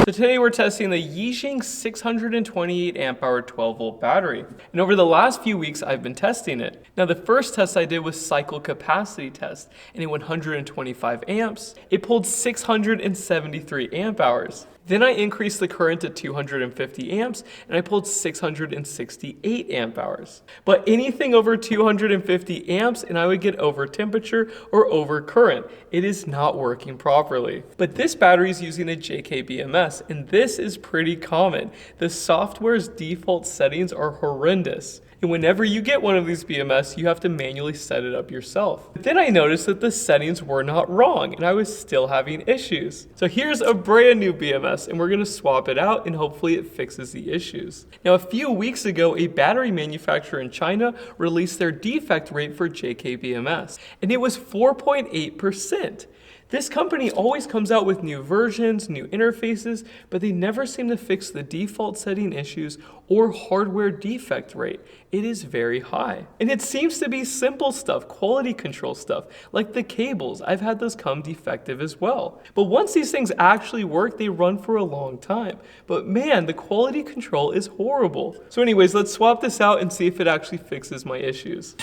So today we're testing the Yixing 628 amp hour 12 volt battery. And over the last few weeks I've been testing it. Now the first test I did was cycle capacity test, and at 125 amps, it pulled 673 amp hours. Then I increased the current to 250 amps and I pulled 668 amp hours. But anything over 250 amps and I would get over temperature or over current. It is not working properly. But this battery is using a JK BMS, and this is pretty common. The software's default settings are horrendous. And whenever you get one of these BMS, you have to manually set it up yourself. But then I noticed that the settings were not wrong and I was still having issues. So here's a brand new BMS and we're gonna swap it out and hopefully it fixes the issues. Now a few weeks ago, a battery manufacturer in China released their defect rate for JK BMS, and it was 4.8%. This company always comes out with new versions, new interfaces, but they never seem to fix the default setting issues or hardware defect rate. It is very high. And it seems to be simple stuff, quality control stuff, like the cables. I've had those come defective as well. But once these things actually work, they run for a long time. But man, the quality control is horrible. So anyways, let's swap this out and see if it actually fixes my issues.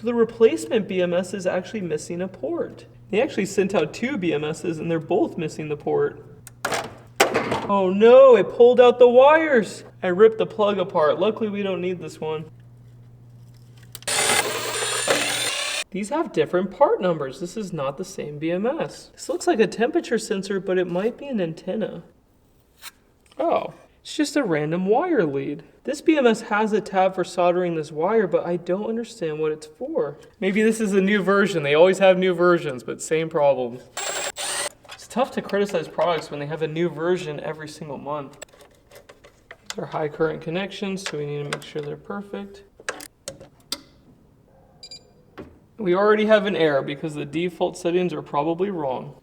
So the replacement BMS is actually missing a port. They actually sent out two BMSs and they're both missing the port. Oh no, it pulled out the wires. I ripped the plug apart. Luckily we don't need this one. These have different part numbers. This is not the same BMS. This looks like a temperature sensor, but it might be an antenna. Oh, it's just a random wire lead. This BMS has a tab for soldering this wire, but I don't understand what it's for. Maybe this is a new version. They always have new versions, but same problems. It's tough to criticize products when they have a new version every single month. These are high current connections, so we need to make sure they're perfect. We already have an error because the default settings are probably wrong.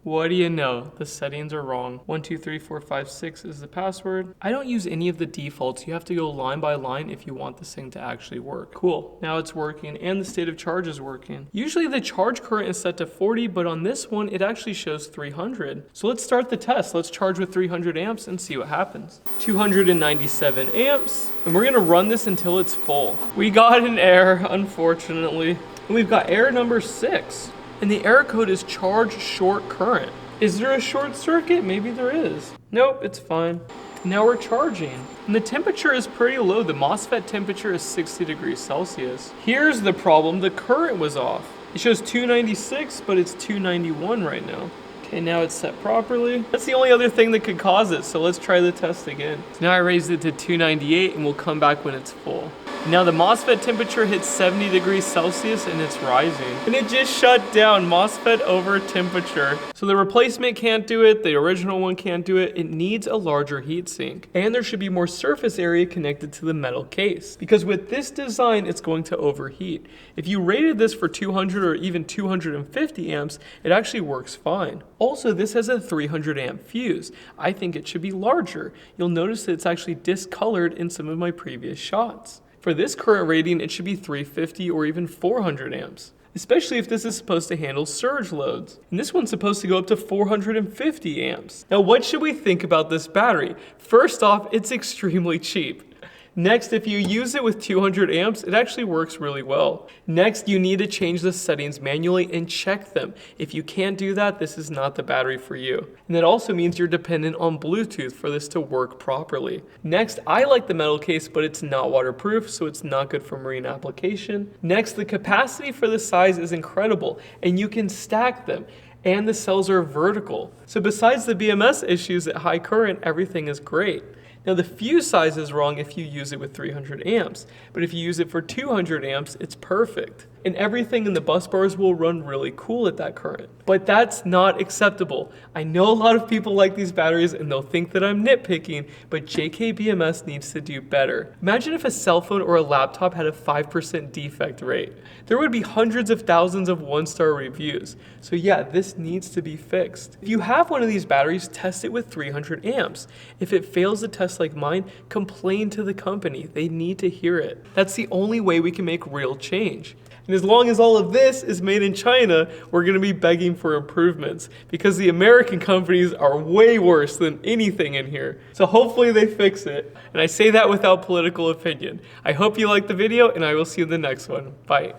What do you know? The settings are wrong. 1, 2, 3, 4, 5, 6 is the password. I don't use any of the defaults. You have to go line by line if you want this thing to actually work. Cool, now it's working and the state of charge is working. Usually the charge current is set to 40, but on this one, it actually shows 300. So let's start the test. Let's charge with 300 amps and see what happens. 297 amps, and we're gonna run this until it's full. We got an error, unfortunately. And we've got error number 6. And the error code is charge short current. Is there a short circuit? Maybe there is. Nope, it's fine. Now we're charging. And the temperature is pretty low. The MOSFET temperature is 60 degrees Celsius. Here's the problem, the current was off. It shows 296, but it's 291 right now. Okay, now it's set properly. That's the only other thing that could cause it, so let's try the test again. So now I raised it to 298 and we'll come back when it's full. Now the MOSFET temperature hits 70 degrees Celsius and it's rising. And it just shut down, MOSFET over temperature. So the replacement can't do it, the original one can't do it. It needs a larger heatsink. And there should be more surface area connected to the metal case. Because with this design, it's going to overheat. If you rated this for 200 or even 250 amps, it actually works fine. Also, this has a 300 amp fuse. I think it should be larger. You'll notice that it's actually discolored in some of my previous shots. For this current rating, it should be 350 or even 400 amps, especially if this is supposed to handle surge loads. And this one's supposed to go up to 450 amps. Now, what should we think about this battery? First off, it's extremely cheap. Next, if you use it with 200 amps, it actually works really well. Next, you need to change the settings manually and check them. If you can't do that, this is not the battery for you. And that also means you're dependent on Bluetooth for this to work properly. Next, I like the metal case, but it's not waterproof, so it's not good for marine application. Next, the capacity for this size is incredible, and you can stack them. And the cells are vertical. So besides the BMS issues at high current, everything is great. Now the fuse size is wrong if you use it with 300 amps, but if you use it for 200 amps, it's perfect. And everything in the bus bars will run really cool at that current. But that's not acceptable. I know a lot of people like these batteries and they'll think that I'm nitpicking, but JK BMS needs to do better. Imagine if a cell phone or a laptop had a 5% defect rate. There would be hundreds of thousands of one-star reviews. So yeah, this needs to be fixed. If you have one of these batteries, test it with 300 amps. If it fails the test like mine, complain to the company. They need to hear it. That's the only way we can make real change. And as long as all of this is made in China, we're going to be begging for improvements because the American companies are way worse than anything in here. So hopefully they fix it. And I say that without political opinion. I hope you liked the video, and I will see you in the next one. Bye.